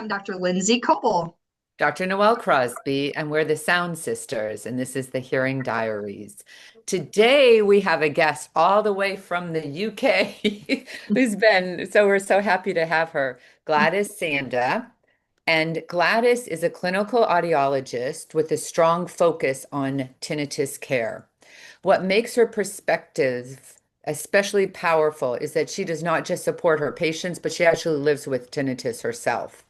I'm Dr. Lindsay Cole. Dr. Noelle Crosby, and we're the Sound Sisters, and this is the Hearing Diaries. Today, we have a guest all the way from the UK so we're so happy to have her, Gladys Sanda. And Gladys is a clinical audiologist with a strong focus on tinnitus care. What makes her perspective especially powerful is that she does not just support her patients, but she actually lives with tinnitus herself.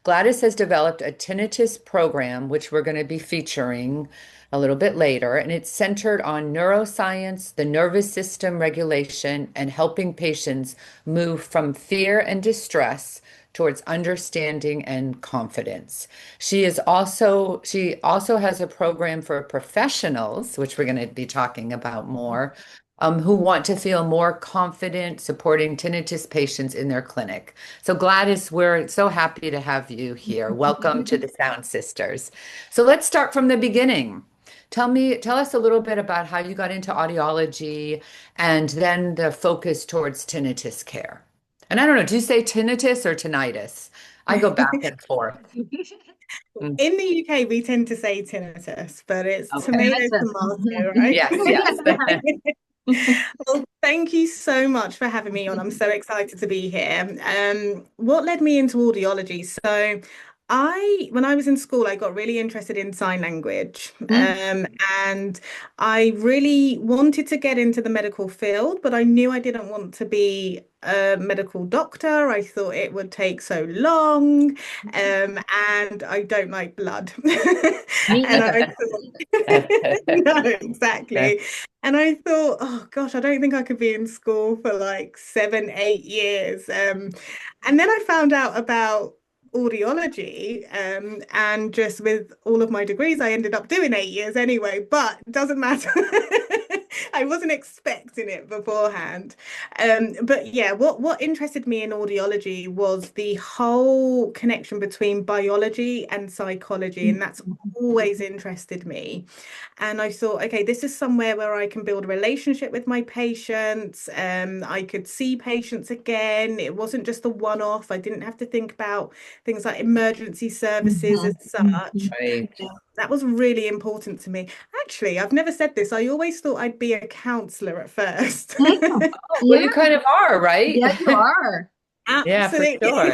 Gladys has developed a tinnitus program, which we're going to be featuring a little bit later, and it's centered on neuroscience, the nervous system regulation, and helping patients move from fear and distress towards understanding and confidence. She also has a program for professionals, which we're going to be talking about more, who want to feel more confident supporting tinnitus patients in their clinic. So Gladys, we're so happy to have you here. Welcome to the Sound Sisters. So let's start from the beginning. Tell us a little bit about how you got into audiology and then the focus towards tinnitus care. And I don't know, do you say tinnitus or tinnitus? I go back and forth. Mm, In the UK, we tend to say tinnitus, but it's okay. tomato, tomato, right? Yes, yes. Well, thank you so much for having me on. I'm so excited to be here. What led me into audiology? When I was in school, I got really interested in sign language, and I really wanted to get into the medical field, but I knew I didn't want to be a medical doctor. I thought it would take so long, and I don't like blood. Me And either. I thought, no, exactly. And I thought, oh gosh, I don't think I could be in school for like 7, 8 years. And then I found out about audiology, and just with all of my degrees, I ended up doing 8 years anyway, but it doesn't matter. I wasn't expecting it beforehand. But yeah, what interested me in audiology was the whole connection between biology and psychology, and that's always interested me. And I thought, okay, this is somewhere where I can build a relationship with my patients. I could see patients again. It wasn't just a one-off. I didn't have to think about things like emergency services as such. Right. That was really important to me. Actually, I've never said this. I always thought I'd be a counselor at first. Well, Yeah, you kind of are, right? yeah, you are. Yeah, for Absolutely. sure.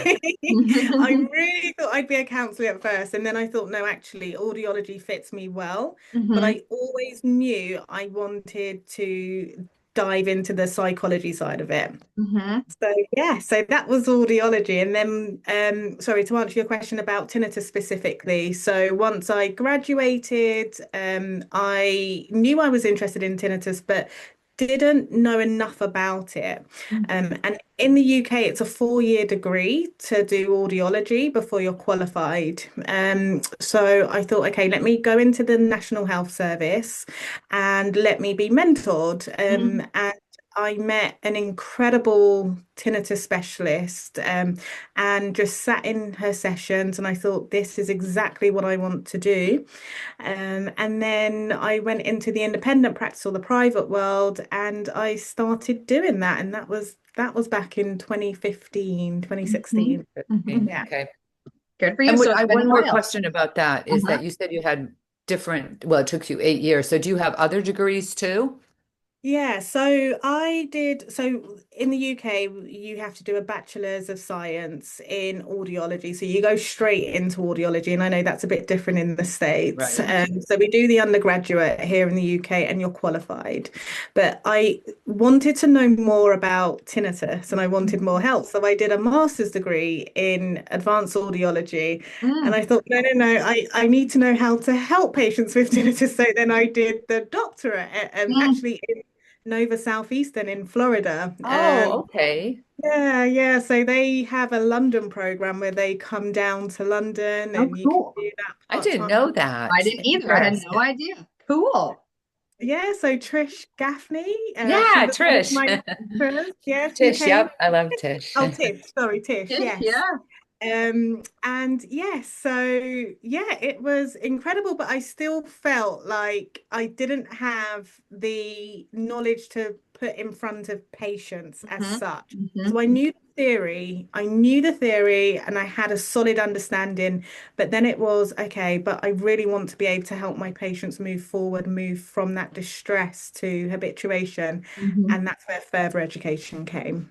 I really thought I'd be a counselor at first, and then I thought, no, actually, audiology fits me well. But Mhm. I always knew I wanted to dive into the psychology side of it. Mhm. So yeah, so that was audiology. And then sorry, to answer your question about tinnitus specifically. So once I graduated, I knew I was interested in tinnitus, but didn't know enough about it. And in the UK, it's a 4 year degree to do audiology before you're qualified. So I thought, okay, let me go into the National Health Service and let me be mentored. Mhm. And I met an incredible tinnitus specialist, and just sat in her sessions, and I thought, this is exactly what I want to do. And then I went into the independent practice or the private world, and I started doing that. And that was back in 2015, Mhm. 2016. Mhm. Yeah. Okay. Good for you. And So what, it's I been a one more while. question about that is Uh-huh. that you said you had well, it took you 8 years. So do you have other degrees too? Yeah, so in the UK, you have to do a bachelor's of science in audiology. So you go straight into audiology, and I know that's a bit different in the States. Right. So we do the undergraduate here in the UK, and you're qualified. But I wanted to know more about tinnitus, and I wanted more help. So I did a master's degree in advanced audiology. And Mm. I thought, no, no, no, I need to know how to help patients with tinnitus. So then I did the doctorate, Mm. actually in Nova Southeastern in Florida. Oh, okay. Yeah, yeah. So they have a London program where they come down to London, Oh, and you can cool. do that I didn't part-time. know I that. didn't either. I had no Interesting. idea. Cool. Yeah, so Trish Gaffney, she Yeah, was one of Trish. my lecturers. Yeah, she Tish, came. yep. I love Tish. Oh, Tish, sorry, Tish, Ish, yes. yeah. And yes, so yeah, it was incredible, but I still felt like I didn't have the knowledge to put in front of patients as Hmm. such. Hmm. So I knew the theory, and I had a solid understanding, but then it was okay, but I really want to be able to help my patients move forward, move from that distress to habituation, Hmm. and that's where further education came.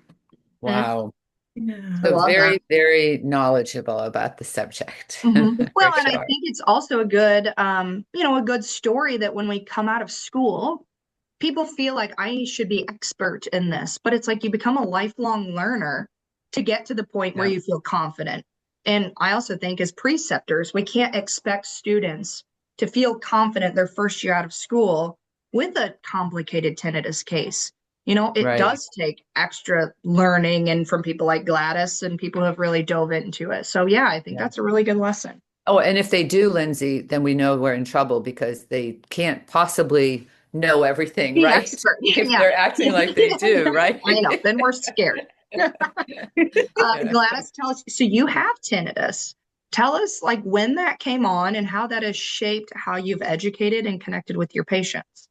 Wow. I So Yeah. love that. very, very knowledgeable about the subject, Hmm. for Well, and I sure. think it's also a good, a good story that when we come out of school, people feel like I should be expert in this, but it's like you become a lifelong learner to get to the point where Yeah. you feel confident. And I also think as preceptors, we can't expect students to feel confident their first year out of school with a complicated tinnitus case. It Right. does take extra learning and from people like Gladys and people who have really dove into it. So yeah, I think Yeah. that's a really good lesson. Oh, and if they do, Lindsay, then we know we're in trouble because they can't possibly know everything, Be right? expert. If Yeah. they're acting like they do, right? I know. Then we're scared. Yeah. Gladys, tell us, so you have tinnitus. Tell us like when that came on and how that has shaped how you've educated and connected with your patients.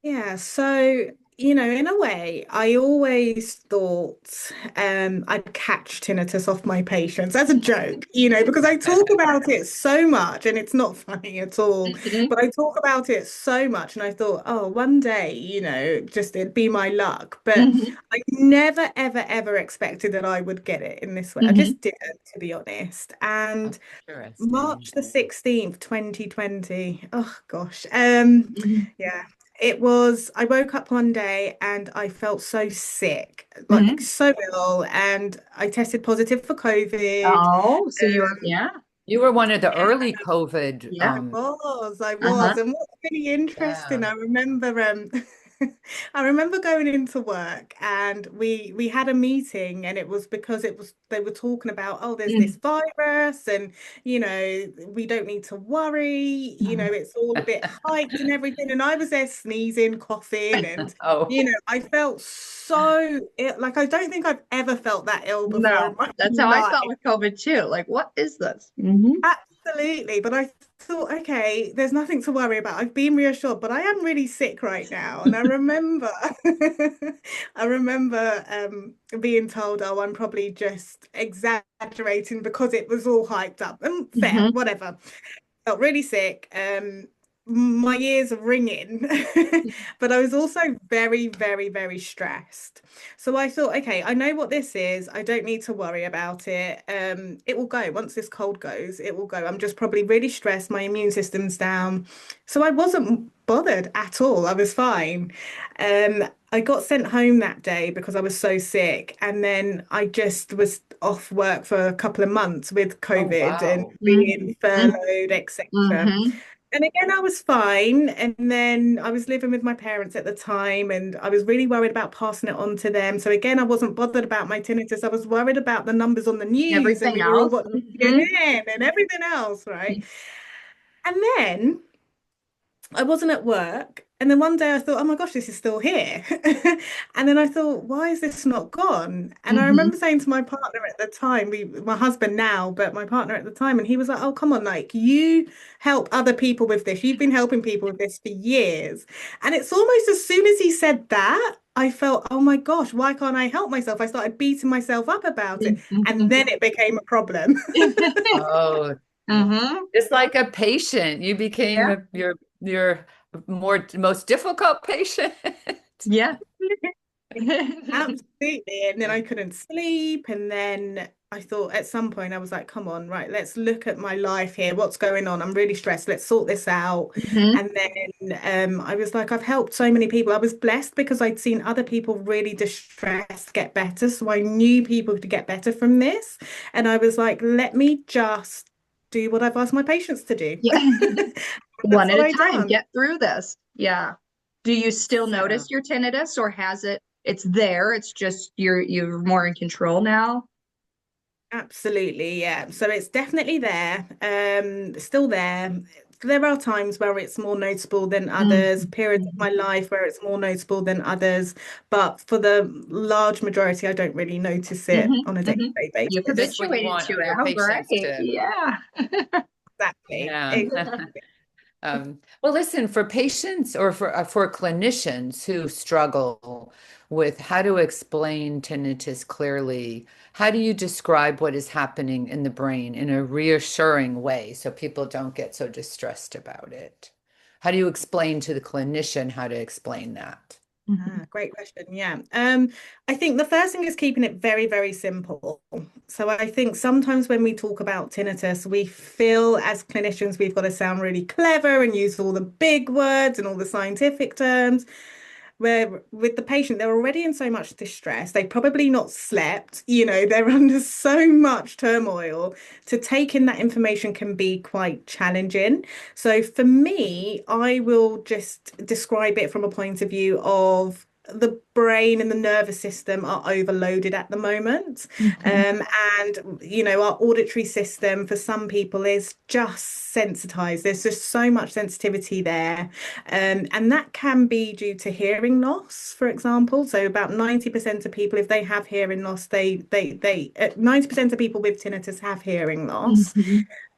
Yeah, so in a way, I always thought I'd catch tinnitus off my patients as a joke, because I talk about it so much and it's not funny at all. Mhm. But I talk about it so much and I thought, oh, one day, just it'd be my luck. But Mhm. I never, ever, ever expected that I would get it in this way. I Mhm. just didn't, to be honest. And Interesting. March the 16th, 2020. Oh gosh. Mhm. Yeah. I woke up one day and I felt so sick, like Mhm. so ill, and I tested positive for COVID. Oh, so you were, yeah, You were one of the early COVID. yeah. I Uh-huh. was. And what's really interesting, Yeah. I remember I remember going into work and we had a meeting, and it was because they were talking about, oh, there's this Mhm. virus, and we don't need to worry, it's all a bit hyped and everything. And I was there sneezing, coughing, and Oh, I felt so ill. Like I don't think I've ever felt that ill before in No, my that's how I life. felt with COVID too. Like, what is this? Hmm. Absolutely, but I thought, okay, there's nothing to worry about. I've been reassured, but I am really sick right now. And I remember, I remember being told, oh, I'm probably just exaggerating because it was all hyped up. And fair, Hmm. whatever. Felt really sick. My ears are ringing, but I was also very, very, very stressed. So I thought, okay, I know what this is. I don't need to worry about it. It will go. Once this cold goes, it will go. I'm just probably really stressed. My immune system's down. So I wasn't bothered at all. I was fine. I got sent home that day because I was so sick. And then I just was off work for a couple of months with oh, COVID and wow. being Hmm. furloughed, etc. Hmm. And again, I was fine. And then I was living with my parents at the time, and I was really worried about passing it on to them. So again, I wasn't bothered about my tinnitus. I was worried about the numbers on the news, and Everything we were all else. watching Hmm. CNN and everything else, right? And then I wasn't at work. And then one day I thought, oh my gosh, this is still here. And then I thought, why is this not gone? And I Hmm. remember saying to my partner at the time, my husband now, but my partner at the time, and he was like, oh, come on, like you help other people with this. You've been helping people with this for years. And it's almost as soon as he said that, I felt, oh my gosh, why can't I help myself? I started beating myself up about it. And Hmm. then it became a problem. Oh, Hmm. just like a patient, you became Yeah. your most difficult patient. Yeah. Absolutely. And then I couldn't sleep. And then I thought at some point I was like, come on, right, let's look at my life here. What's going on? I'm really stressed. Let's sort this out. Hmm. And then I was like, I've helped so many people. I was blessed because I'd seen other people really distressed get better. So I knew people to get better from this. And I was like, let me just do what I've asked my patients to do. Yeah. One That's at what a I time. done. Get through this. Yeah. Do you still Yeah. notice your tinnitus or it's there, it's just you're more in control now? Absolutely, yeah. So it's definitely there, still there. there are times where it's more noticeable than others, periods of my life where it's more noticeable than others. But for the large majority, I don't really notice it on a day-to-day You Is basis. this what you habituated want to it. your How patients great. to? Yeah. Exactly. Yeah. Exactly. Well, listen, for patients or for clinicians who struggle with how to explain tinnitus clearly, how do you describe what is happening in the brain in a reassuring way so people don't get so distressed about it? How do you explain to the clinician how to explain that? Great question. Yeah. I think the first thing is keeping it very, very simple. So I think sometimes when we talk about tinnitus, we feel as clinicians we've got to sound really clever and use all the big words and all the scientific terms. Where with the patient, they're already in so much distress. They've probably not slept, they're under so much turmoil. To take in that information can be quite challenging. So for me, I will just describe it from a point of view of the brain and the nervous system are overloaded at the moment. And our auditory system for some people is just sensitized. There's just so much sensitivity there. And that can be due to hearing loss, for example. So about 90% of people, if they have hearing loss, 90% of people with tinnitus have hearing loss.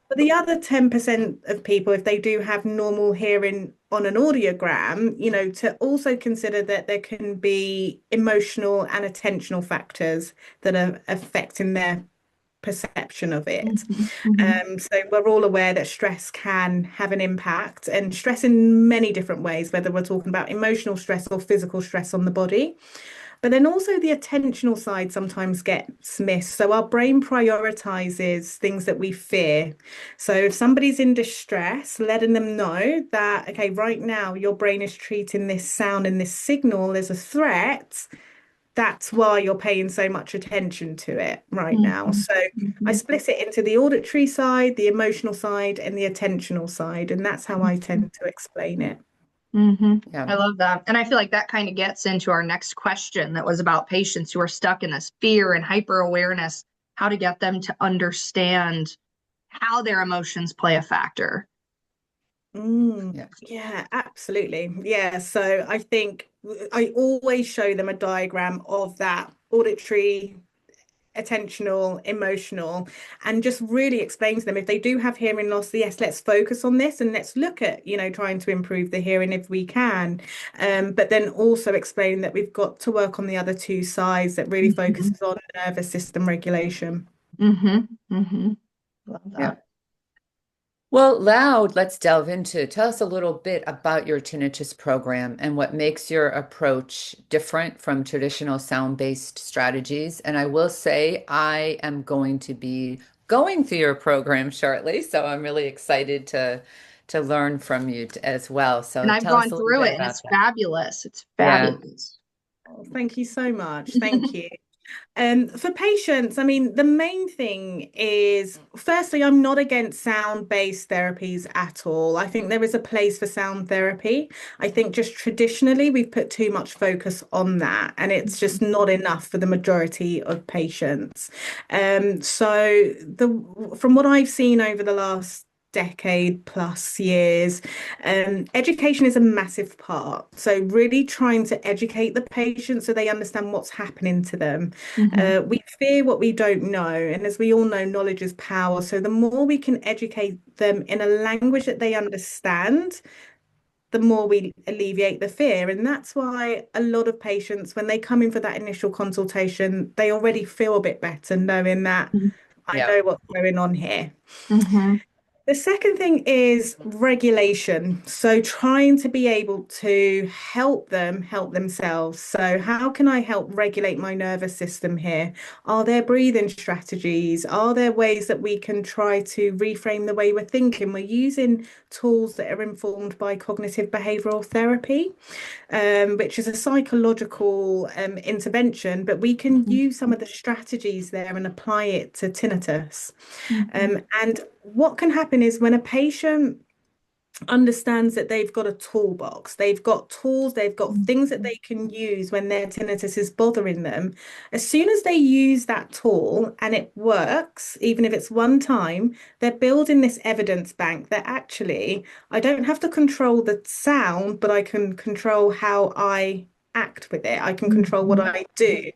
But the other 10% of people, if they do have normal hearing on an audiogram, to also consider that there can be emotional and attentional factors that are affecting their perception of it. So we're all aware that stress can have an impact, and stress in many different ways, whether we're talking about emotional stress or physical stress on the body. But then also the attentional side sometimes gets missed. So our brain prioritizes things that we fear. So if somebody's in distress, letting them know that, okay, right now your brain is treating this sound and this signal as a threat. That's why you're paying so much attention to it right now. So I split it into the auditory side, the emotional side, and the attentional side. And that's how I tend to explain it. I love that. And I feel like that kind of gets into our next question that was about patients who are stuck in this fear and hyper awareness, how to get them to understand how their emotions play a factor. Yeah, absolutely. Yeah. So I think I always show them a diagram of that auditory, attentional, emotional, and just really explain to them if they do have hearing loss, yes, let's focus on this and let's look at, trying to improve the hearing if we can. But then also explain that we've got to work on the other two sides that really focuses on nervous system regulation. Love Yeah. that. Well, Loud, let's delve into. Tell us a little bit about your tinnitus program and what makes your approach different from traditional sound-based strategies. And I will say I am going to be going through your program shortly, so I'm really excited to learn from you as well. And So I've tell us gone a little through bit it and about it's that. fabulous. It's Yeah. fabulous. Oh, thank you so much. Thank you. For patients, I mean, the main thing is, firstly, I'm not against sound-based therapies at all. I think there is a place for sound therapy. I think just traditionally we've put too much focus on that, and it's just not enough for the majority of patients. So from what I've seen over the last decade plus years. Education is a massive part. So really trying to educate the patient so they understand what's happening to them. We fear what we don't know. And as we all know, knowledge is power. So the more we can educate them in a language that they understand, the more we alleviate the fear. And that's why a lot of patients, when they come in for that initial consultation, they already feel a bit better knowing that I Yeah. know what's going on here. The second thing is regulation. So trying to be able to help them help themselves. So how can I help regulate my nervous system here? Are there breathing strategies? Are there ways that we can try to reframe the way we're thinking? We're using tools that are informed by cognitive behavioral therapy, which is a psychological intervention, but we can use some of the strategies there and apply it to tinnitus. And what can happen is when a patient understands that they've got a toolbox. They've got tools, they've got things that they can use when their tinnitus is bothering them. As soon as they use that tool and it works, even if it's one time, they're building this evidence bank that actually I don't have to control the sound, but I can control how I act with it. I can control what Mhm. I do.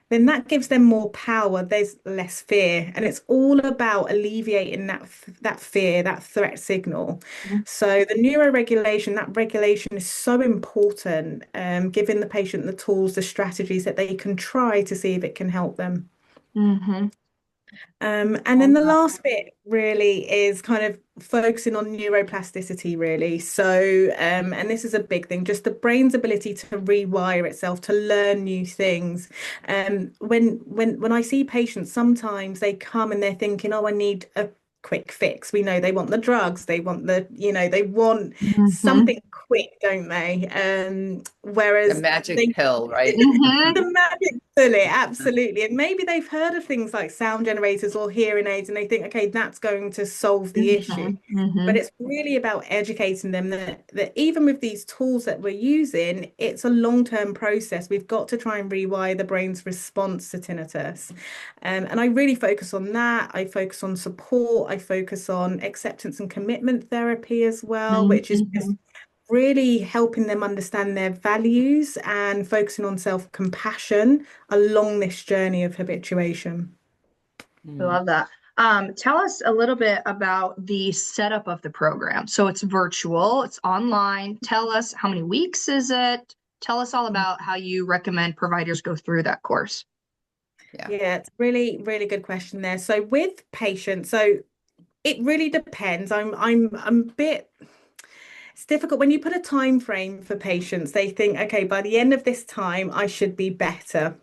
Then that gives them more power. There's less fear, and it's all about alleviating that fear, that threat signal. So the neuroregulation, that regulation is so important, giving the patient the tools, the strategies that they can try to see if it can help them. Mhm. And then the last bit really is kind of focusing on neuroplasticity, really. So, and this is a big thing, just the brain's ability to rewire itself, to learn new things. When I see patients, sometimes they come and they're thinking, oh, I need a quick fix. We know they want the drugs, they want they want Mhm. something quick, don't they? The Whereas magic they pill, right? Mhm. the magic bullet, absolutely. And maybe they've heard of things like sound generators or hearing aids, and they think, okay, that's going to solve the issue. Mhm. But Mhm. it's really about educating them that even with these tools that we're using, it's a long-term process. We've got to try and rewire the brain's response to tinnitus. And I really focus on that. I focus on support. I focus on acceptance and commitment therapy as well, which is just Mhm. really helping them understand their values and focusing on self-compassion along this journey of habituation. I Mm. love that. Tell us a little bit about the setup of the program. So it's virtual, it's online. Tell us how many weeks is it? Tell us all about how you recommend providers go through that course. Yeah. Yeah, it's a really, really good question there. So with patients, so it really depends. I'm a bit, it's difficult when you put a time frame for patients. They think, okay, by the end of this time, I should be better.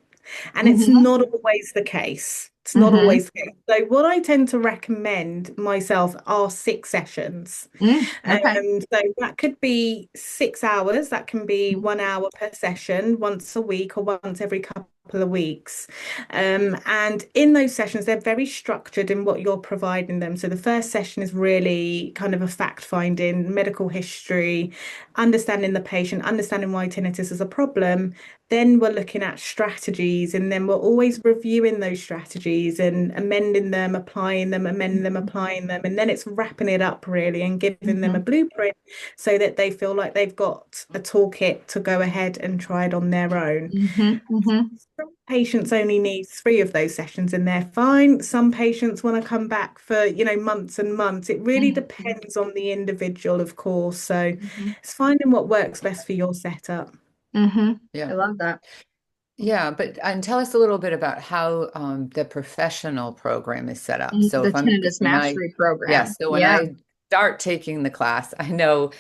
And it's Mm-hmm. not always the case. It's not Mm-hmm. always the case. So what I tend to recommend myself are 6 sessions. Okay. So that could be 6 hours, that can be 1 hour per session, once a week or once every couple of weeks. And in those sessions, they're very structured in what you're providing them. So the first session is really kind of a fact finding, medical history, understanding the patient, understanding why tinnitus is a problem. Then we're looking at strategies, and then we're always reviewing those strategies and amending them, applying them, amending them, applying them. And then it's wrapping it up really and giving them Mm-hmm. a blueprint so that they feel like they've got a toolkit to go ahead and try it on their own. Mm-hmm. Mm-hmm. Some patients only need 3 of those sessions and they're fine. Some patients want to come back for, months and months. It really Mm-hmm. depends on the individual, of course. So Mm-hmm. it's finding what works best for your setup. Mm-hmm. I Yeah. love that. Yeah, but and tell us a little bit about how the professional program is set up. So The if I'm Tinnitus when I Mastery Program. yes, so when Yeah. I start taking the class, I know,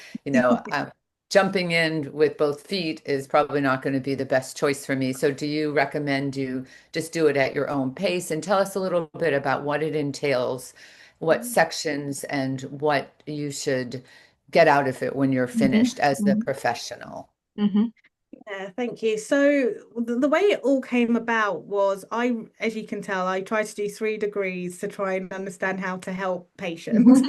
jumping in with both feet is probably not going to be the best choice for me. So do you recommend you just do it at your own pace and tell us a little bit about what it entails, what sections and what you should get out of it when you're finished as the Mm-hmm. professional? Mm-hmm. Yeah, thank you. So the way it all came about was as you can tell, I tried to do 3 degrees to try and understand how to help patients.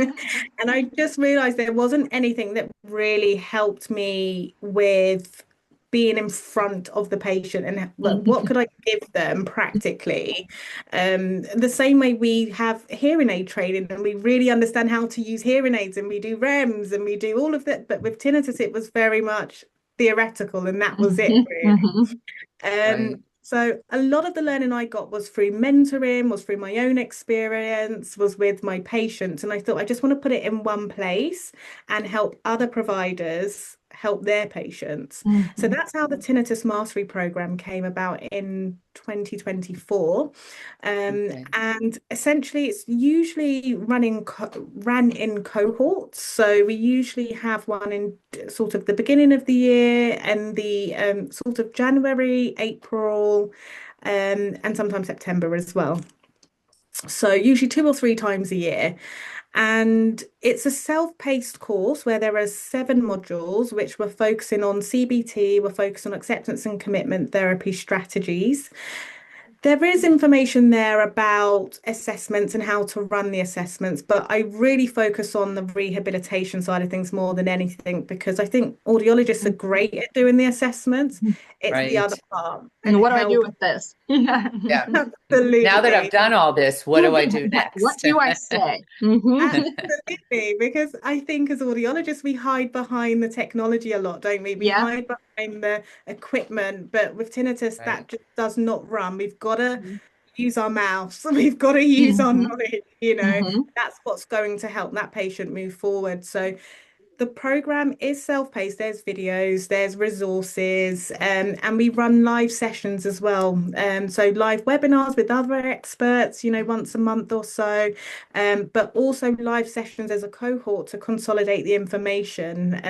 And I just realized there wasn't anything that really helped me with being in front of the patient and what could I give them practically. The same way we have hearing aid training and we really understand how to use hearing aids and we do REMs and we do all of that. But with tinnitus, it was very much theoretical and that was it really. Mm-hmm. Right. So a lot of the learning I got was through mentoring, was through my own experience, was with my patients. And I thought I just want to put it in one place and help other providers help their patients. So Mm-hmm. that's how the Tinnitus Mastery Programme came about in 2024. Okay. And essentially, it's usually ran in cohorts. So we usually have one in sort of the beginning of the year and the sort of January, April, and sometimes September as well. So usually 2 or 3 times a year. And it's a self-paced course where there are 7 modules, which we're focusing on CBT, we're focusing on acceptance and commitment therapy strategies. There is information there about assessments and how to run the assessments, but I really focus on the rehabilitation side of things more than anything because I think audiologists are great at doing the assessments. It's the other Right. part And and what do I do help. with this? Yeah. Now that I've Absolutely. done all this, what do I do What next? do I say? Hmm. Absolutely, because I think as audiologists, we hide behind the technology a lot, don't we? We Yeah. hide behind the equipment, but with tinnitus, Right. that just does not run. We've got to use our mouths, we've got to use our Hmm. knowledge, you know, Hmm. that's what's going to help that patient move forward. So the program is self-paced. There's videos, there's resources, and we run live sessions as well. So live webinars with other experts, you know, once a month or so, but also live sessions as a cohort to consolidate the information.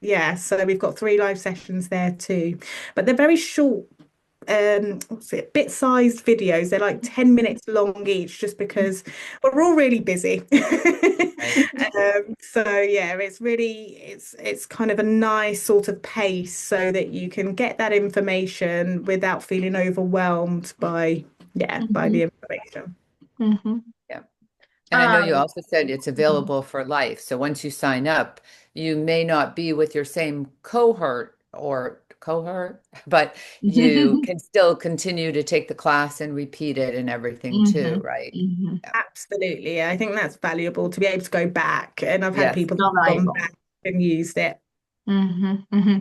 Yeah, so we've got 3 live sessions there too, but they're very short what's it, bit-sized videos. They're like 10 minutes long each, just because we're all really busy. Right. So yeah, it's kind of a nice sort of pace so that you can get that information without feeling overwhelmed by Hmm. the information. Hmm. Yeah. And I know you Um, also said it's available for life. So once you sign up, you may not be with your same cohort, but you hmm. can still continue to take the class and repeat it and everything too, Hmm. right? Yeah. Absolutely. Yeah, I think that's valuable to be able to go back. And I've had Yes. people that So have gone valuable. back and used it. Hmm. Hmm.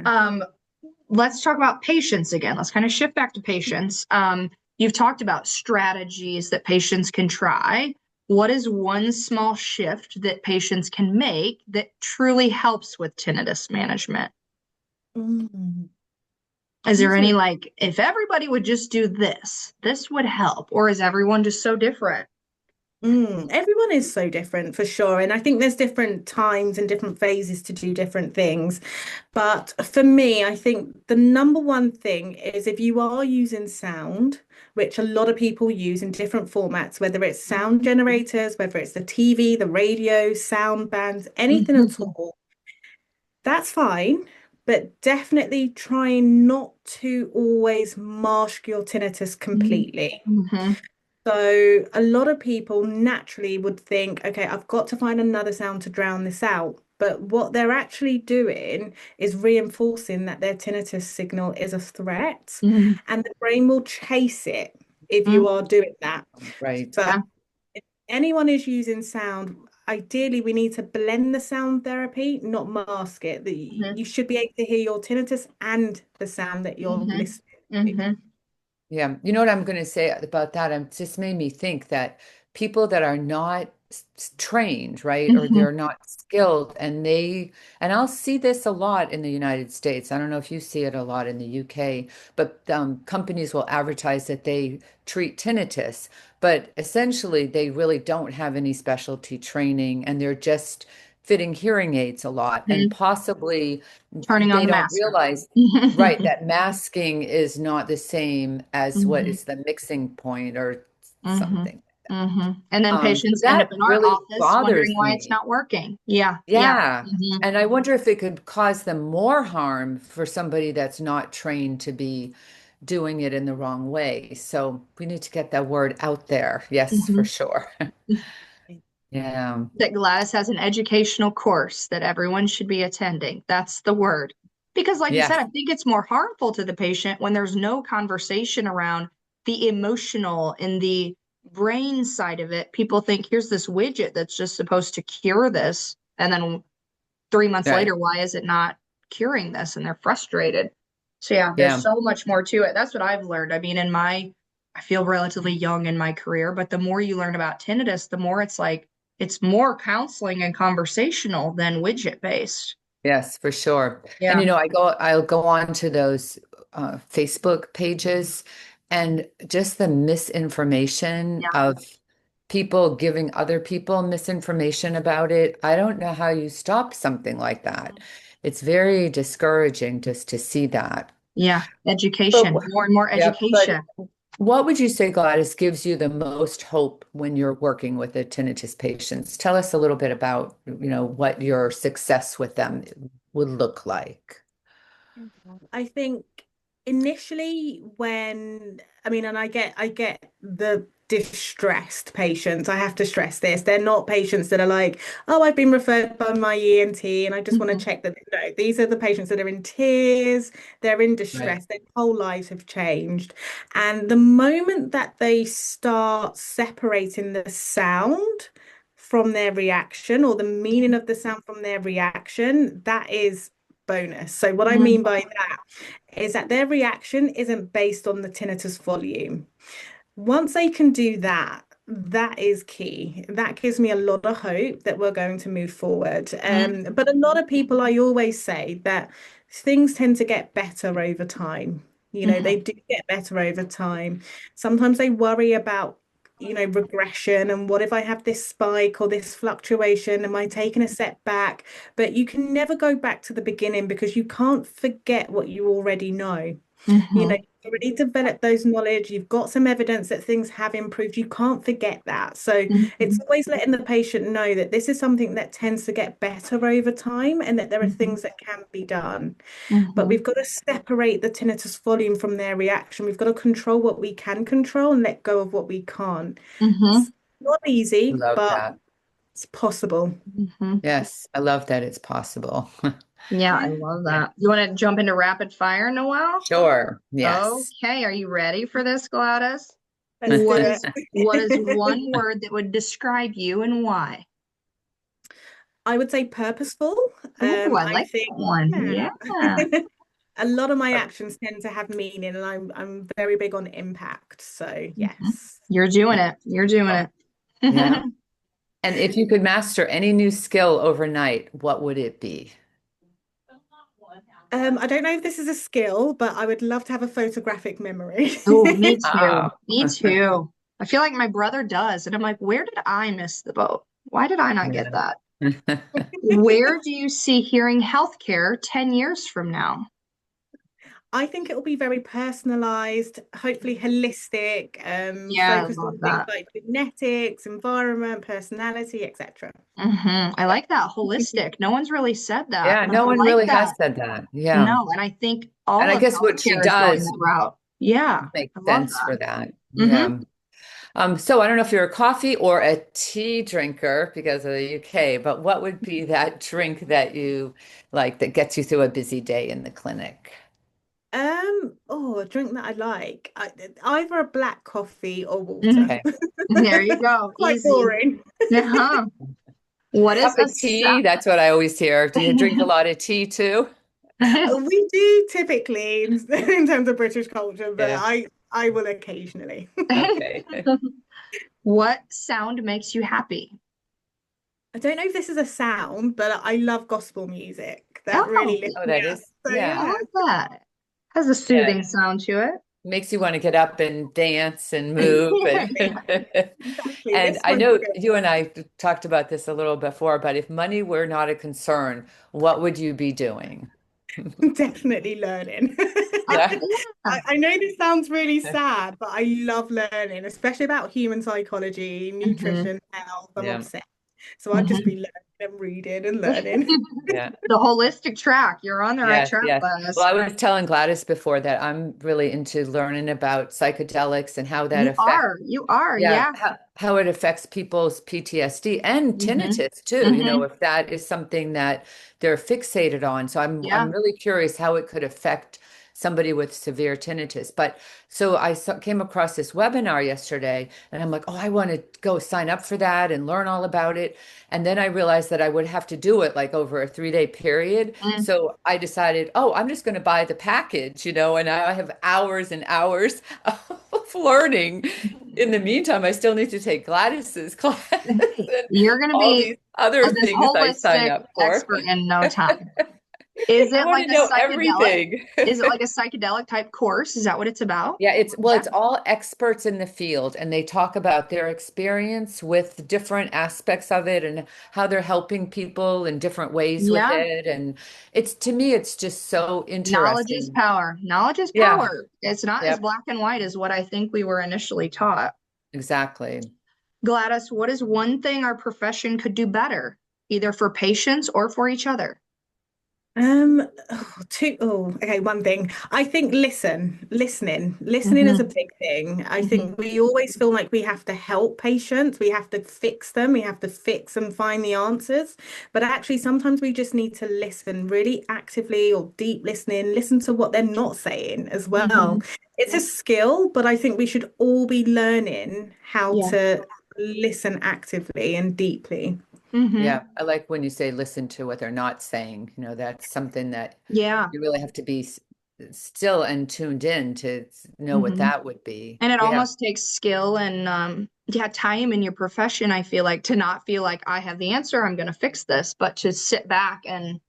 Um, let's talk about patients again. Let's kind of shift back to patients. You've talked about strategies that patients can try. What is one small shift that patients can make that truly helps with tinnitus management? Mm, Is there that's any a like, if everybody would just do this, this would help? Or is everyone just so different? Everyone is so different for sure. And I think there's different times and different phases to do different things. But for me, I think the number one thing is if you are using sound, which a lot of people use in different formats, whether it's sound generators, whether it's the TV, the radio, sound bands, anything at Hmm. all, that's fine. But definitely trying not to always mask your tinnitus completely. Hmm. So a lot of people naturally would think, okay, I've got to find another sound to drown this out. But what they're actually doing is reinforcing that their tinnitus signal is a threat, Hmm. and the brain will chase it if you Hmm. are doing that. Right. But Yeah. if anyone is using sound, ideally we need to blend the sound therapy, not mask it. Hmm. You should be able to hear your tinnitus and the sound that you're Hmm. listening to. Hmm. Yeah, you know what I'm going to say about that? It just made me think that people that are not trained, right, or Hmm. they're not skilled, and I'll see this a lot in the United States. I don't know if you see it a lot in the UK, but companies will advertise that they treat tinnitus, but essentially they really don't have any specialty training, and they're just fitting hearing aids a lot, and possibly Turning on they the don't mask. realize. Right, that masking is not the same as what Hmm. is the mixing point or Hmm. something. Hmm. And then So patients end up that in our really office wondering bothers why it's me. not working. Yeah, yeah. Yeah. Hmm. And I wonder if it could cause them more harm for somebody that's not trained to be doing it in the wrong way. So we need to get that word out there. Yes, for Hmm. sure. Yeah. That Gladys has an educational course that everyone should be attending. That's the word. Because, like you said, Yes. I think it's more harmful to the patient when there's no conversation around the emotional and the brain side of it. People think here's this widget that's just supposed to cure this. And then 3 months Right. later, why is it not curing this? And they're frustrated. So, yeah, there's Yeah. so much more to it. That's what I've learned. I mean, I feel relatively young in my career, but the more you learn about tinnitus, the more it's like, it's more counseling and conversational than widget based. Yes, for sure. And Yeah. I'll go on to those Facebook pages and just the misinformation Yeah. of people giving other people misinformation about it. I don't know how you stop something like that. It's very discouraging just to see that. Yeah. But Education, more and more yeah, but education. what would you say, Gladys, gives you the most hope when you're working with the tinnitus patients? Tell us a little bit about, what your success with them would look like. I think initially when I mean, and I get the distressed patients. I have to stress this. They're not patients that are like, oh, I've been referred by my ENT and I just want to Mhm. check that. No, these are the patients that are in tears, they're in Right. distress, their whole lives have changed. And the moment that they start separating the sound from their reaction or the meaning of the sound from their reaction, that is bonus. So what I Mhm. mean by that is that their reaction isn't based on the tinnitus volume. Once they can do that, that is key. That gives me a lot of hope that we're going to move forward. Mhm. But a lot of people, I always say that things tend to get better over time. They Mhm. do get better over time. Sometimes they worry about, regression and what if I have this spike or this fluctuation? Am I taking a step back? But you can never go back to the beginning because you can't forget what you already know. Mhm. You've already developed those knowledge, you've got some evidence that things have improved. You can't forget that. So it's Mhm. always letting the patient know that this is something that tends to get better over time and that there are Mhm. things that can be done. But Mhm. we've got to separate the tinnitus volume from their reaction. We've got to control what we can control and let go of what we can't. It's Mhm. not easy, Love but that. it's possible. Mhm. Yes, I love that it's possible. Yeah, I Yeah. love Yeah. that. You want to jump into rapid fire, Noelle? Sure. Yes. Okay, are you ready for this, Gladys? Let's do What is it. one word that would describe you and why? I would say purposeful. Ooh, I I like think, that one. yeah. Yeah. A lot of my actions tend to have meaning, and I'm very big on impact. So Mhm. yes. You're doing it. You're doing Yeah. it. Yeah. And if you could master any new skill overnight, what would it be? I don't know if this is a skill, but I would love to have a photographic memory. Oh, me Oh. too. Me too. I feel like my brother does, and I'm like, where did I miss the boat? Why did I not get Yeah. that? Where do you see hearing healthcare 10 years from now? I think it will be very personalized, hopefully holistic, Yeah, I focused love on things that. like genetics, environment, personality, etc. I like that holistic. No one's really said that, Yeah, but I no one like really has that. said that. Yeah. No, and I think And all I of guess what she healthcare is going does that route. Yeah, makes I love sense that. for that. Hmm. Yeah. So I don't know if you're a coffee or a tea drinker because of the UK, but what would be that drink that you like that gets you through a busy day in the clinic? Oh, a drink that I like. Either a black coffee or Hmm. water. Okay. There you go. Quite Easy. boring. Uh-huh. What Cup is a of tea, that's what I always hear. Do you drink a lot of tea too? We do typically in terms of British culture, but Yeah. I will occasionally. Okay. What sound makes you happy? I don't know if this is a sound, but I love gospel music. That really Oh, lifts Oh, me that up. is, So I yeah. yeah, like that. Has a Yeah. soothing sound to it. Makes you want to get up and dance and move and exactly. and This I one's a know good you and I talked about this a little before, but if money were not a concern, what would you be doing? one. Definitely learning. Yeah. Yeah. I know this sounds really sad, but I love learning, especially about human psychology, Hmm. nutrition, health. I'm Yeah. obsessed. So I'd just Hmm. be learning and reading and learning. Yeah. The holistic track. You're on the right Yes, track, yes. Well, Gladys. I was telling Gladys before that I'm really into learning about psychedelics and how that You affects, are. You are. yeah, Yeah. how it affects people's PTSD and Hmm. tinnitus too, Hmm. if that is something that they're fixated on. So I'm Yeah. really curious how it could affect somebody with severe tinnitus. But so came across this webinar yesterday and I'm like, oh, I want to go sign up for that and learn all about it. And then I realized that I would have to do it like over a 3-day period. Mm. So I decided, oh, I'm just going to buy the package, and I have hours and hours of learning. In the meantime, I still need to take Gladys's class and You're going to all be these other this things I sign holistic up for. expert in no time. Is I it want like to a know psychedelic? everything. Is it like a psychedelic type course? Is that what it's about? Yeah, Yeah. it's all experts in the field and they talk about their experience with different aspects of it and how they're helping people in different ways with Yeah. it. And it's to me, it's just so Knowledge is interesting. power. Knowledge is Yeah, power. It's not as yep, black and white as what I think we were initially taught. exactly. Gladys, what is one thing our profession could do better, either for patients or for each other? Okay, one thing. I think listening is a Hmm. big thing. I Hmm. think we always feel like we have to help patients, we have to fix them, we have to fix and find the answers. But actually, sometimes we just need to listen really actively or deep listening, listen to what they're not saying as Hmm. well. It's a skill, but I think we should all be learning how Yeah. to listen actively and deeply. Hmm. Yeah, I like when you say listen to what they're not saying. That's something that Yeah. you really have to be still and tuned in to know what Hmm. that would be. And it Yeah, almost takes skill and yeah, time in your profession, I feel like, to not feel like I have the answer, I'm going to fix this, but to sit back and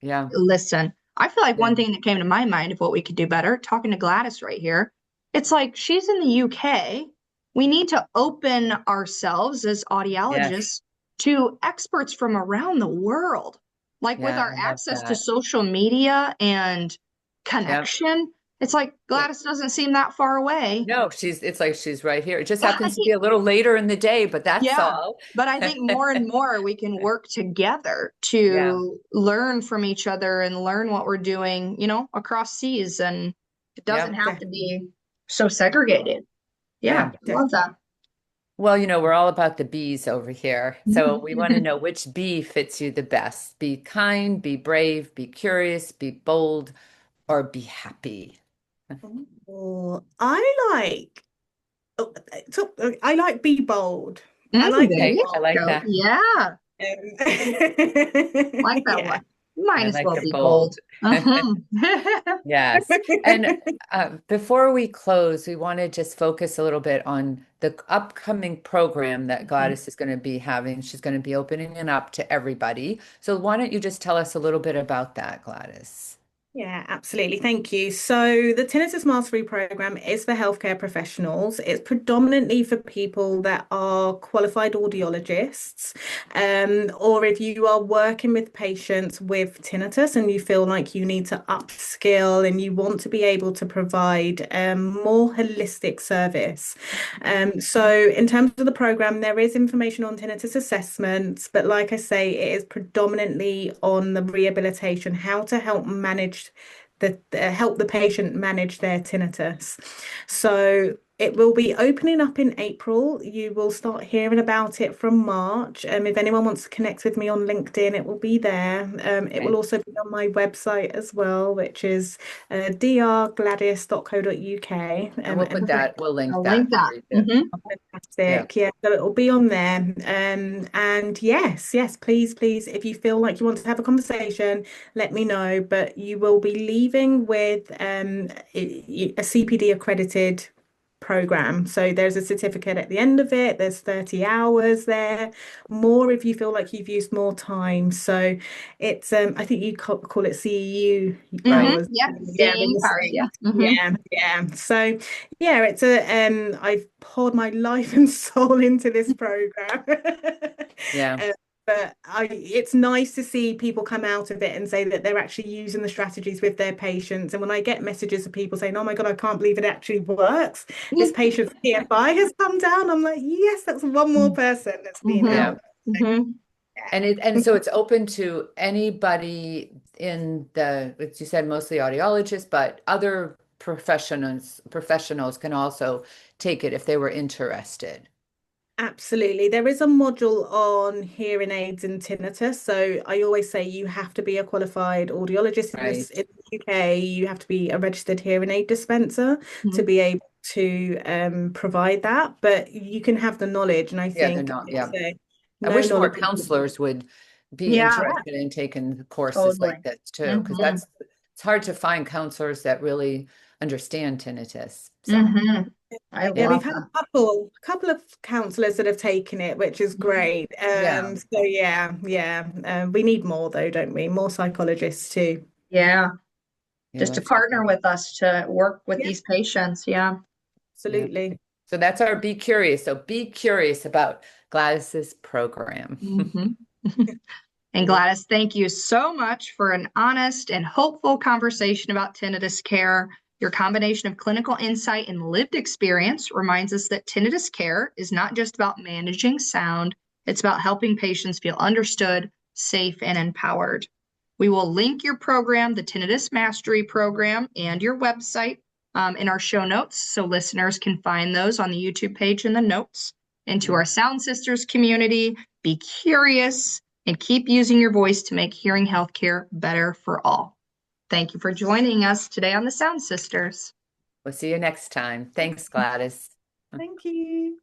yeah, listen. I feel like yeah, one thing that came to my mind of what we could do better, talking to Gladys right here, it's like she's in the UK. We need to open ourselves as yes, audiologists to experts from around the world. Like with yeah, our I love access to that. social media and Yeah. connection, it's like Yeah. Gladys doesn't seem that far away. No, it's like she's right here. It just happens to be a little later in the day, but that's Yeah, all. but I think more and more we can work together Yeah, to learn from each other and learn what we're doing, across seas. And it doesn't yeah, have Def- to be so segregated. Yeah, yeah. I def- love that. Well, we're all about the bees over here. So we want to Mhm. know which bee fits you the best. Be kind, be brave, be curious, be bold, or be happy. Oh, I like be bold. I like There be Okay, you I bold. like go. that. Yeah, like that Yeah. one. Might I as like well the be bold. bold. Uh-huh. Yes. And before we close, we want to just focus a little bit on the upcoming program that Gladys is going to be having. She's going to be opening it up to everybody. So why don't you just tell us a little bit about that, Gladys? Yeah, absolutely. Thank you. So, the Tinnitus Mastery Programme is for healthcare professionals. It's predominantly for people that are qualified audiologists, or if you are working with patients with tinnitus and you feel like you need to upskill and you want to be able to provide more holistic service. So, in terms of the program, there is information on tinnitus assessments, but like I say, it is predominantly on the rehabilitation, how to help manage help the patient manage their tinnitus. So it will be opening up in April. You will start hearing about it from March. If anyone wants to connect with me on LinkedIn, it will be there. It will Okay. also be on my website as well, which is drgladys.co.uk. And And we'll link I'll link that that. for you. Hmm. Yeah. fantastic. Yeah, so it'll be on there. And yes, please, if you feel like you want to have a conversation, let me know. But you will be leaving with a CPD accredited program. So there's a certificate at the end of it. There's 30 hours there, more if you feel like you've used more time. So it's I think you call it CEU Right. hours. Yeah, Yeah, but seeing part. Yeah. Hmm. yeah. So yeah, it's a I've poured my life and soul into this program. Yeah. Um, but it's nice to see people come out of it and say that they're actually using the strategies with their patients. And when I get messages of people saying, "Oh my God, I can't believe it actually works. This patient's PFI has come down." I'm like, yes, that's one more person that's been Hmm. Yeah. helped. Hmm. And so it's open to anybody in as you said, mostly audiologists, but other professionals can also take it if they were interested. Absolutely. There is a module on hearing aids and tinnitus. So I always say you have to be a qualified audiologist Right. in the UK. You have to be a registered hearing aid dispenser to Hmm. be able to provide that. But you can have the knowledge, and I Yeah, they're think not. Yeah. I no wish more knowledge. counselors would be Yeah, interested in taking courses totally. like this too, because Hmm. it's hard to find counselors that really understand tinnitus. So Hmm. I Yeah, love we've had that. a couple of counselors that have taken it, which is great. yeah, So yeah. We need more though, don't we? More psychologists too. Yeah, yeah, just to that's partner great. with us to work with Yeah, these patients. Yeah. Yeah. absolutely. So that's our be curious. So be curious about Gladys's program. Hmm. And Gladys, thank you so much for an honest and hopeful conversation about tinnitus care. Your combination of clinical insight and lived experience reminds us that tinnitus care is not just about managing sound, it's about helping patients feel understood, safe, and empowered. We will link your program, the Tinnitus Mastery Program, and your website in our show notes so listeners can find those on the YouTube page in the notes. And to our Sound Sisters community, be curious and keep using your voice to make hearing healthcare better for all. Thank you for joining us today on the Sound Sisters. We'll see you next time. Thanks, Gladys. Thank you.